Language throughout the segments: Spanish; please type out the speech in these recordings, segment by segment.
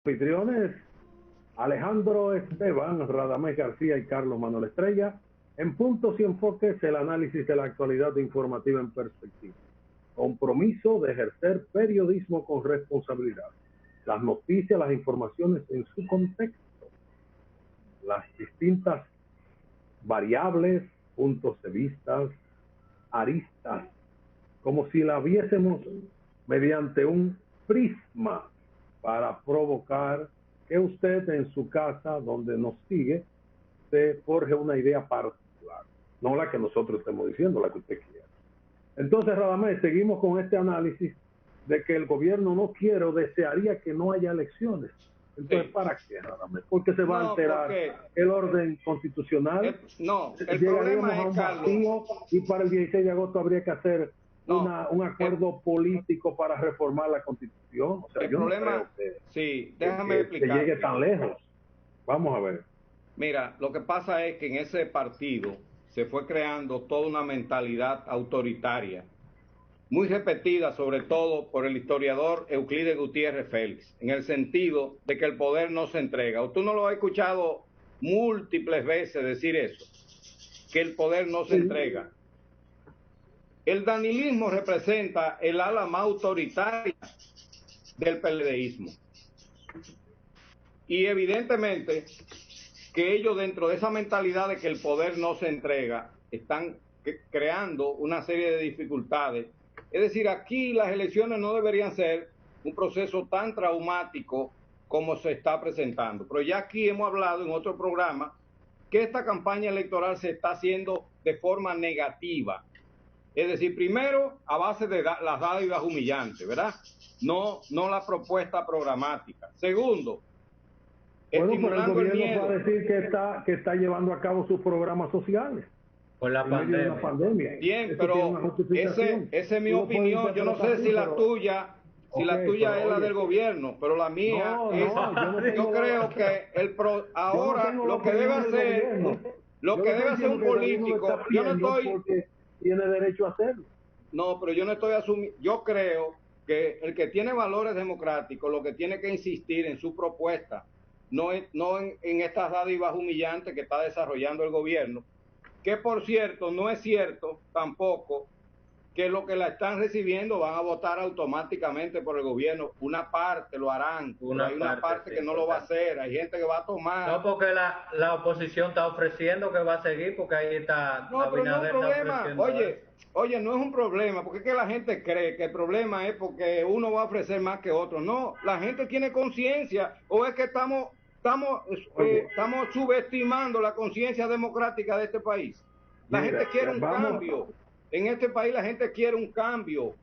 Anfitriones Alejandro Esteban, Radamés García y Carlos Manuel Estrella. En Puntos y Enfoques, el análisis de la actualidad informativa en perspectiva. Compromiso de ejercer periodismo con responsabilidad. Las noticias, las informaciones en su contexto, las distintas variables, puntos de vista, aristas, como si la viésemos mediante un prisma para provocar que usted en su casa, donde nos sigue, se forje una idea particular, no la que nosotros estemos diciendo, la que usted quiera. Entonces, Radamés, seguimos con este análisis de que el gobierno no quiere o desearía que no haya elecciones. Entonces, sí. ¿Para qué, Radamés? Porque se va a alterar el orden constitucional. El problema es, Carlos, y para el 16 de agosto habría que hacer un acuerdo político para reformar la Constitución. O sea, el yo problema, no creo déjame explicar. Que llegue tan lejos. Vamos a ver. Mira, lo que pasa es que en ese partido se fue creando toda una mentalidad autoritaria, muy repetida sobre todo por el historiador Euclides Gutiérrez Félix, en el sentido de que el poder no se entrega. ¿O tú no lo has escuchado múltiples veces decir eso? Que el poder no se entrega. El danilismo representa el ala más autoritaria del PLDismo. Y evidentemente que ellos, dentro de esa mentalidad de que el poder no se entrega, están creando una serie de dificultades. Es decir, aquí las elecciones no deberían ser un proceso tan traumático como se está presentando. Pero ya aquí hemos hablado en otro programa que esta campaña electoral se está haciendo de forma negativa. Es decir, primero, a base de las dádivas humillantes, ¿verdad? No la propuesta programática. Segundo, estimulando pero el gobierno va a decir que está llevando a cabo sus programas sociales. Por la pandemia. Bien, pero esa es mi opinión. Yo no sé si la tuya, es la del gobierno, pero la mía es, yo creo que ahora lo que debe hacer, un político, yo no estoy, porque tiene derecho a hacerlo. No, pero yo no estoy asumiendo, yo creo que el que tiene valores democráticos, lo que tiene que insistir en su propuesta, no en estas dádivas humillantes que está desarrollando el gobierno, que por cierto, no es cierto tampoco que los que la están recibiendo van a votar automáticamente por el gobierno. Una parte lo harán, pero hay una parte que no lo va a hacer, hay gente que va a tomar. No, porque la oposición está ofreciendo que va a seguir, porque ahí está. No, pero no es un problema. Oye, no es un problema, porque es que la gente cree que el problema es porque uno va a ofrecer más que otro. No, la gente tiene conciencia, o es que estamos subestimando la conciencia democrática de este país. La gente quiere un cambio. En este país la gente quiere un cambio.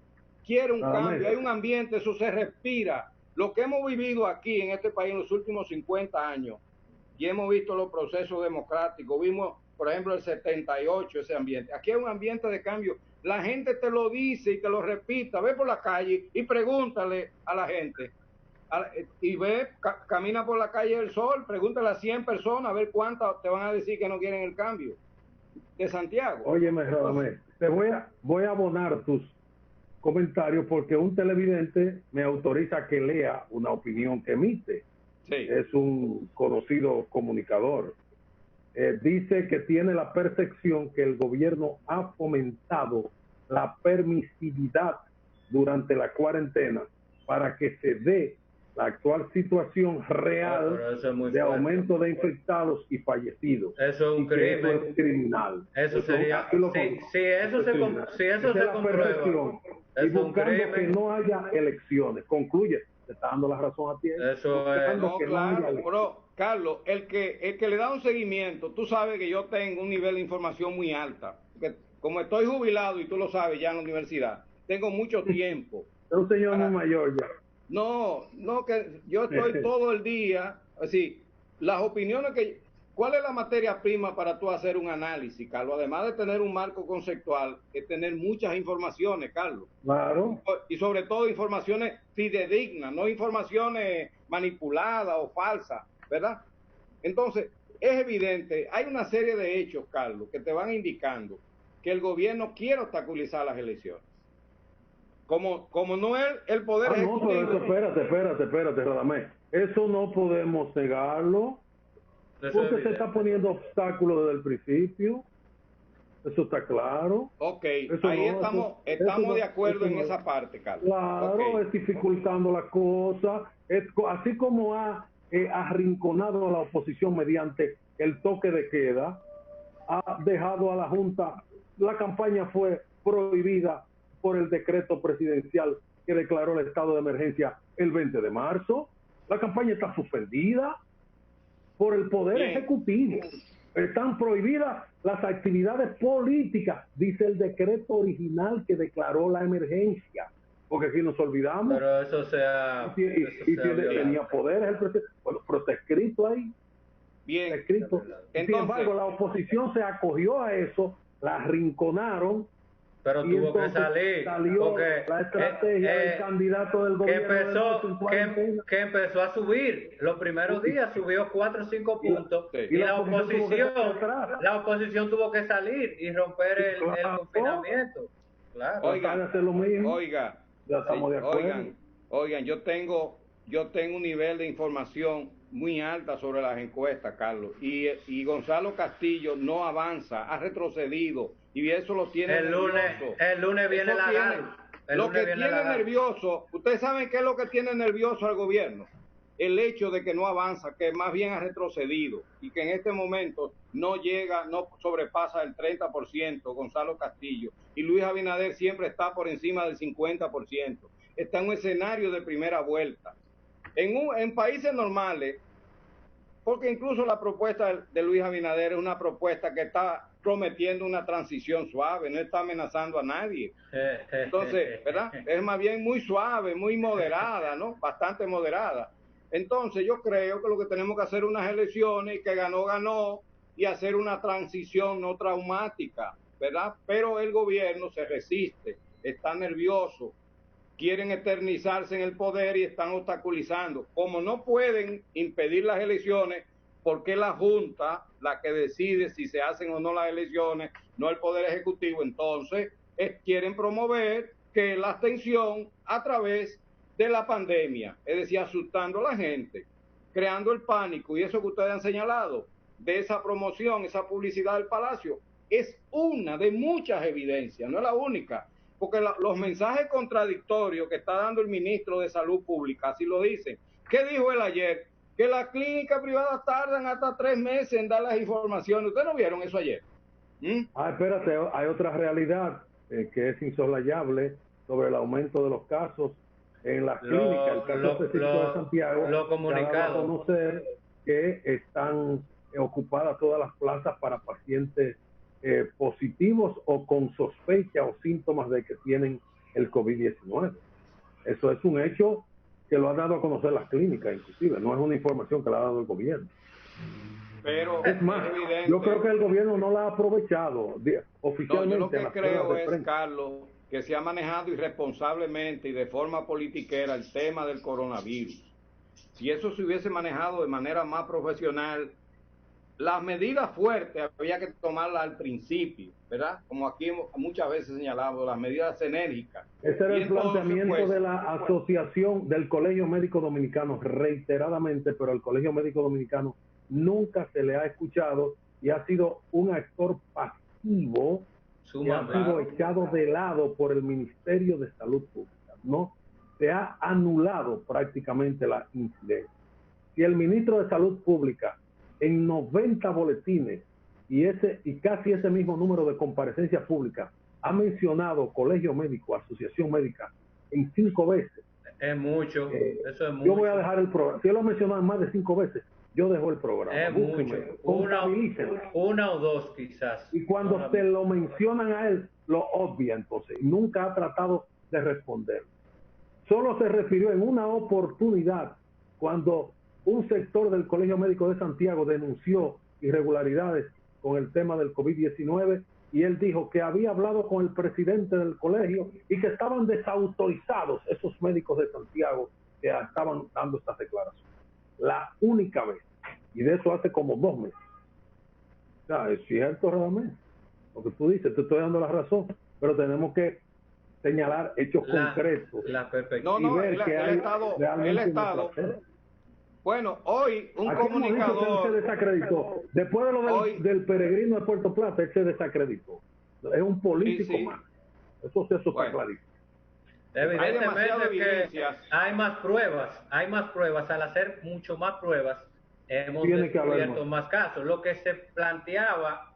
Hay un ambiente, eso se respira. Lo que hemos vivido aquí en este país en los últimos 50 años, y hemos visto los procesos democráticos, vimos, por ejemplo, el 78, ese ambiente. Aquí hay un ambiente de cambio. La gente te lo dice y te lo repita. Ve por la calle y pregúntale a la gente. Y camina por la calle del Sol, pregúntale a 100 personas a ver cuántas te van a decir que no quieren el cambio de Santiago. Óyeme, Radamés, te voy a abonar tus comentarios porque un televidente me autoriza que lea una opinión que emite. Sí. Es un conocido comunicador. Dice que tiene la percepción que el gobierno ha fomentado la permisividad durante la cuarentena para que se dé la actual situación real de aumento de infectados y fallecidos. Eso es un crimen. Eso es criminal. Eso sería. Si eso se comprueba. Y buscando que no haya elecciones. Concluye. Te está dando la razón a ti. Eso es. No, claro, pero Carlos, el que le da un seguimiento, tú sabes que yo tengo un nivel de información muy alta. Porque como estoy jubilado, y tú lo sabes ya en la universidad, tengo mucho tiempo. Es un señor muy mayor ya. No, que yo estoy todo el día, así, las opiniones ¿cuál es la materia prima para tú hacer un análisis, Carlos? Además de tener un marco conceptual, es tener muchas informaciones, Carlos. Claro. Y sobre todo informaciones fidedignas, no informaciones manipuladas o falsas, ¿verdad? Entonces, es evidente, hay una serie de hechos, Carlos, que te van indicando que el gobierno quiere obstaculizar las elecciones. Como no es el poder ejecutivo. No, pero espérate, Radamés. Eso no podemos negarlo, porque se está poniendo obstáculos desde el principio. Eso está claro. Ok, eso ahí no, estamos de acuerdo en no, esa parte, Carlos. Claro, okay. Es dificultando la cosa. Así como ha arrinconado a la oposición mediante el toque de queda, ha dejado a la Junta. La campaña fue prohibida por el decreto presidencial que declaró el estado de emergencia el 20 de marzo. La campaña está suspendida por el Poder Ejecutivo. Están prohibidas las actividades políticas, dice el decreto original que declaró la emergencia. Porque si nos olvidamos... Pero eso sea... tenía poderes el presidente. Bueno, pero está escrito ahí. Bien. Está escrito. Entonces, sin embargo, la oposición se acogió a eso, la arrinconaron. Pero tuvo que salir. Salió la estrategia del candidato del gobierno. Que empezó a subir. Los primeros días subió 4 o 5 puntos. Y la oposición tuvo que salir y romper el confinamiento. Claro. Oigan, yo tengo un nivel de información muy alta sobre las encuestas, Carlos, y Gonzalo Castillo no avanza, ha retrocedido, y eso lo tiene nervioso. El lunes viene la gala. Lo que tiene nervioso, ustedes saben qué es lo que tiene nervioso al gobierno, el hecho de que no avanza, que más bien ha retrocedido, y que en este momento no sobrepasa el 30%, Gonzalo Castillo, y Luis Abinader siempre está por encima del 50%, está en un escenario de primera vuelta. En países normales, porque incluso la propuesta de Luis Abinader es una propuesta que está prometiendo una transición suave, no está amenazando a nadie. Entonces, ¿verdad? Es más bien muy suave, muy moderada, ¿no? Bastante moderada. Entonces, yo creo que lo que tenemos que hacer es unas elecciones, que ganó, y hacer una transición no traumática, ¿verdad? Pero el gobierno se resiste, está nervioso, quieren eternizarse en el poder y están obstaculizando. Como no pueden impedir las elecciones, porque la Junta la que decide si se hacen o no las elecciones, no el Poder Ejecutivo, entonces quieren promover que la abstención a través de la pandemia, es decir, asustando a la gente, creando el pánico, y eso que ustedes han señalado, de esa promoción, esa publicidad del Palacio, es una de muchas evidencias, no es la única. Porque los mensajes contradictorios que está dando el ministro de Salud Pública, así lo dicen. ¿Qué dijo él ayer? Que las clínicas privadas tardan hasta 3 meses en dar las informaciones. ¿Ustedes no vieron eso ayer? Espérate, hay otra realidad que es insoslayable sobre el aumento de los casos en las clínicas. El caso específico de Santiago, lo comunicado. A conocer que están ocupadas todas las plazas para pacientes positivos o con sospecha o síntomas de que tienen el COVID-19. Eso es un hecho que lo han dado a conocer las clínicas, inclusive, no es una información que la ha dado el gobierno. Pero es más, yo creo que el gobierno no la ha aprovechado oficialmente. No, yo lo que creo es, Carlos, que se ha manejado irresponsablemente y de forma politiquera el tema del coronavirus. Si eso se hubiese manejado de manera más profesional, las medidas fuertes había que tomarlas al principio, ¿verdad? Como aquí muchas veces señalamos, las medidas enérgicas. Ese era el planteamiento de la asociación del Colegio Médico Dominicano reiteradamente, pero al Colegio Médico Dominicano nunca se le ha escuchado y ha sido un actor pasivo que ha sido echado de lado por el Ministerio de Salud Pública, ¿no? Se ha anulado prácticamente la incidencia. Si el ministro de Salud Pública en 90 boletines y casi ese mismo número de comparecencias públicas ha mencionado colegio médico, asociación médica en 5 veces. Es mucho, eso es mucho. Yo voy a dejar el programa. Si él lo ha mencionado más de 5 veces, yo dejo el programa. Es mucho. Una o dos quizás. Y cuando se lo mencionan a él, lo obvia entonces. Nunca ha tratado de responder. Solo se refirió en una oportunidad cuando un sector del Colegio Médico de Santiago denunció irregularidades con el tema del COVID-19 y él dijo que había hablado con el presidente del colegio y que estaban desautorizados esos médicos de Santiago que estaban dando estas declaraciones. La única vez. Y de eso hace como 2 meses. O sea, es cierto, realmente. Lo que tú dices, te estoy dando la razón, pero tenemos que señalar hechos concretos. La perspectiva. No, el Estado Bueno, hoy un comunicador... Él se desacreditó. Después de lo del peregrino de Puerto Plata, él se desacreditó. Es un político más. Eso está clarísimo. Evidentemente que hay más pruebas, al hacer mucho más pruebas, hemos descubierto más casos. Lo que se planteaba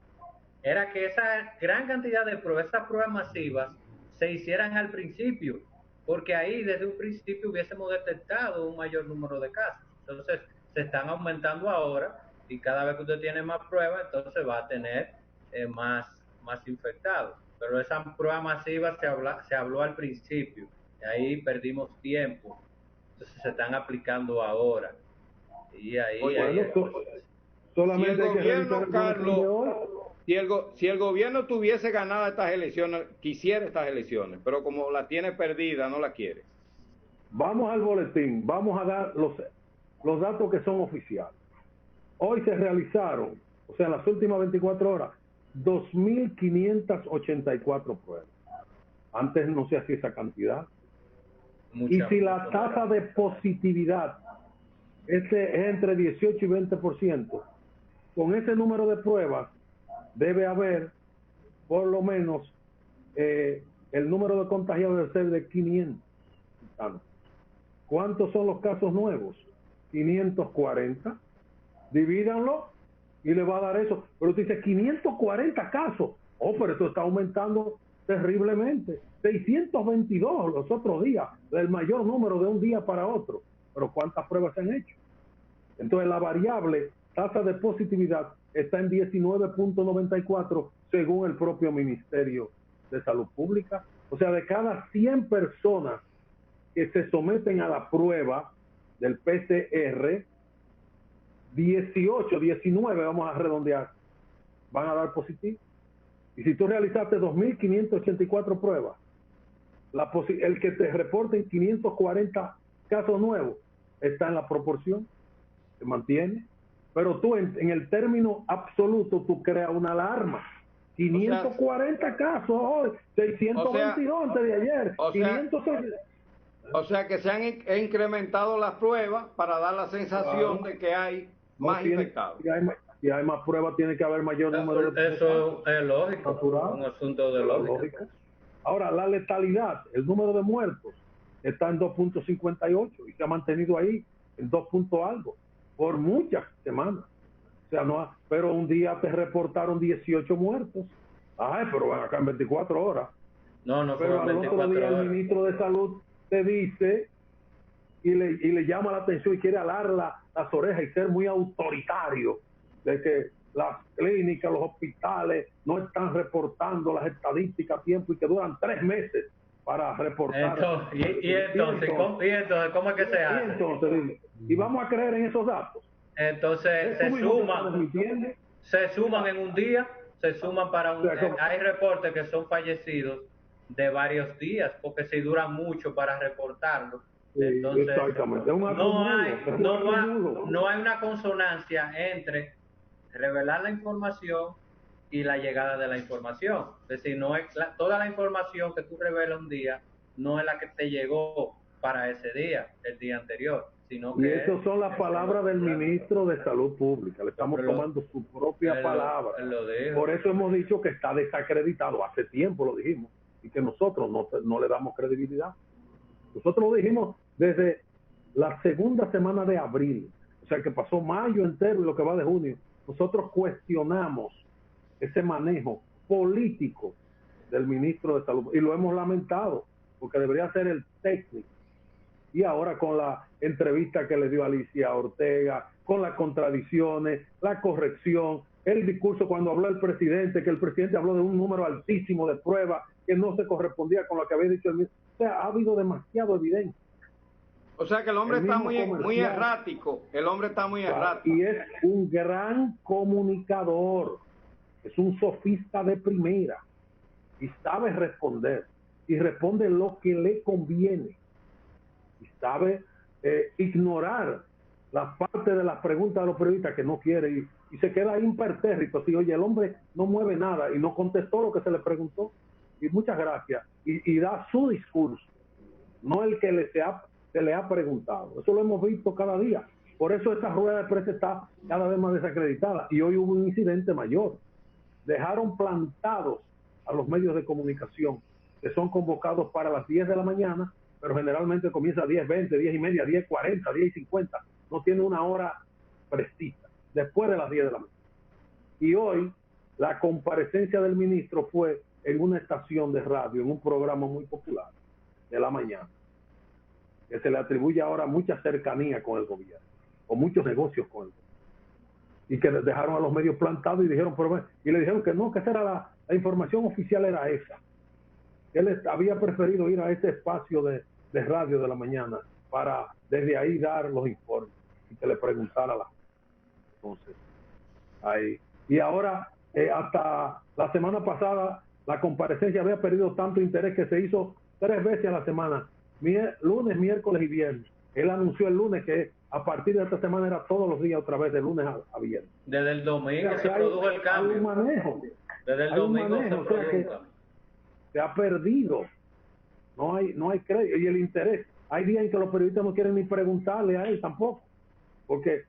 era que esa gran cantidad de pruebas, esas pruebas masivas, se hicieran al principio, porque ahí desde un principio hubiésemos detectado un mayor número de casos. Entonces, se están aumentando ahora, y cada vez que usted tiene más pruebas, entonces va a tener más infectados. Pero esa prueba masiva se habló al principio, y ahí perdimos tiempo. Entonces se están aplicando ahora. Y ahí, solamente si el gobierno, Carlos, si el gobierno tuviese ganado estas elecciones, quisiera estas elecciones, pero como la tiene perdida, no la quiere. Vamos al boletín, vamos a dar los datos que son oficiales. Hoy se realizaron, o sea, en las últimas 24 horas, 2.584 pruebas. Antes no se hacía esa cantidad. Y si la tasa de positividad es entre 18 y 20%, con ese número de pruebas debe haber por lo menos el número de contagiados debe ser de 500. ¿Cuántos son los casos nuevos? 540. Divídanlo y le va a dar eso. Pero usted dice 540 casos. Oh, pero esto está aumentando terriblemente. 622 los otros días, el mayor número de un día para otro. Pero ¿cuántas pruebas se han hecho? Entonces la variable tasa de positividad está en 19.94 según el propio Ministerio de Salud Pública. O sea, de cada 100 personas que se someten a la prueba del PCR, 19, vamos a redondear, van a dar positivo. Y si tú realizaste 2.584 pruebas, el que te reporten 540 casos nuevos está en la proporción, se mantiene. Pero tú en el término absoluto tú creas una alarma. 540 casos hoy, 622 antes de ayer, 500. O sea que se han incrementado las pruebas para dar la sensación de que hay más infectados. Si hay más pruebas, tiene que haber mayor número de... Eso es lógico, natural, un asunto de lógica. Ahora, la letalidad, el número de muertos, está en 2.58 y se ha mantenido ahí en 2 algo por muchas semanas. O sea, pero un día te reportaron 18 muertos. Ay, pero van acá en 24 horas. No pero al otro día el ministro de Salud te dice y le llama la atención y quiere alar las orejas y ser muy autoritario de que las clínicas, los hospitales no están reportando las estadísticas a tiempo y que duran 3 meses para reportar. Entonces, ¿cómo es que se hace? Y vamos a creer en esos datos. Entonces se suman en un día, se suman para un... hay reportes que son fallecidos de varios días, porque si duran mucho para reportarlo. Entonces, exactamente. No hay una consonancia entre revelar la información y la llegada de la información. Es decir, no es toda la información que tú revelas un día no es la que te llegó para ese día, el día anterior, sino que... Y esas son las palabras del ministro de Salud Pública. Le estamos tomando su propia palabra. Por eso hemos dicho que está desacreditado. Hace tiempo lo dijimos. Y que nosotros no le damos credibilidad. Nosotros lo dijimos desde la segunda semana de abril. O sea, que pasó mayo entero y lo que va de junio. Nosotros cuestionamos ese manejo político del ministro de Salud y lo hemos lamentado porque debería ser el técnico. Y ahora con la entrevista que le dio Alicia Ortega, con las contradicciones, la corrección, el discurso cuando habló el presidente, que el presidente habló de un número altísimo de pruebas que no se correspondía con lo que había dicho el ministro. O sea, ha habido demasiado evidencia. O sea que el hombre está muy errático. El hombre está muy errático. Y es un gran comunicador. Es un sofista de primera. Y sabe responder. Y responde lo que le conviene. Y sabe ignorar la parte de las preguntas de los periodistas que no quiere. Y se queda impertérrito. Así, oye, el hombre no mueve nada y no contestó lo que se le preguntó. Y muchas gracias. Y da su discurso. No el que se le ha preguntado. Eso lo hemos visto cada día. Por eso esta rueda de prensa está cada vez más desacreditada. Y hoy hubo un incidente mayor. Dejaron plantados a los medios de comunicación que son convocados para las 10 de la mañana, pero generalmente comienza a 10:20, 10:30, 10:40, 10:50. No tiene una hora precisa, después de las 10 de la mañana. Y hoy la comparecencia del ministro fue en una estación de radio, en un programa muy popular de la mañana, que se le atribuye ahora mucha cercanía con el gobierno, o muchos negocios con el gobierno, y que dejaron a los medios plantados y dijeron, y le dijeron que no, que esa era la información oficial, era esa. Él había preferido ir a ese espacio de radio de la mañana para desde ahí dar los informes y que le preguntara la gente. Entonces, ahí. Y ahora, hasta la semana pasada, la comparecencia había perdido tanto interés que se hizo 3 veces a la semana, lunes, miércoles y viernes. Él anunció el lunes que a partir de esta semana era todos los días otra vez, de lunes a viernes. Desde el domingo se produjo el cambio. Hay un manejo. Desde el domingo se produjo. Se ha perdido. No hay crédito. Y el interés. Hay días en que los periodistas no quieren ni preguntarle a él tampoco. Porque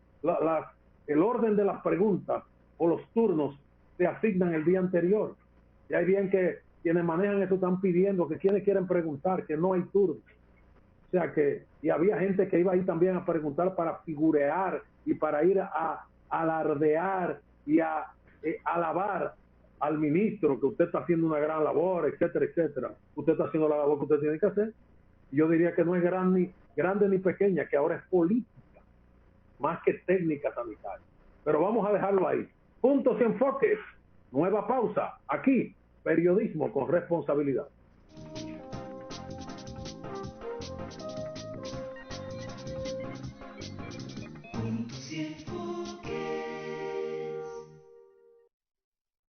el orden de las preguntas o los turnos se asignan el día anterior. Y hay días en que quienes manejan eso están pidiendo que quienes quieren preguntar, que no hay turno. O sea que, y había gente que iba ahí también a preguntar para figurear y para ir a alardear y a alabar al ministro, que usted está haciendo una gran labor, etcétera, etcétera. Usted está haciendo la labor que usted tiene que hacer. Y yo diría que no es grande ni pequeña, que ahora es política, más que técnica sanitaria. Pero vamos a dejarlo ahí. Puntos y enfoques. Nueva pausa. Aquí, periodismo con responsabilidad.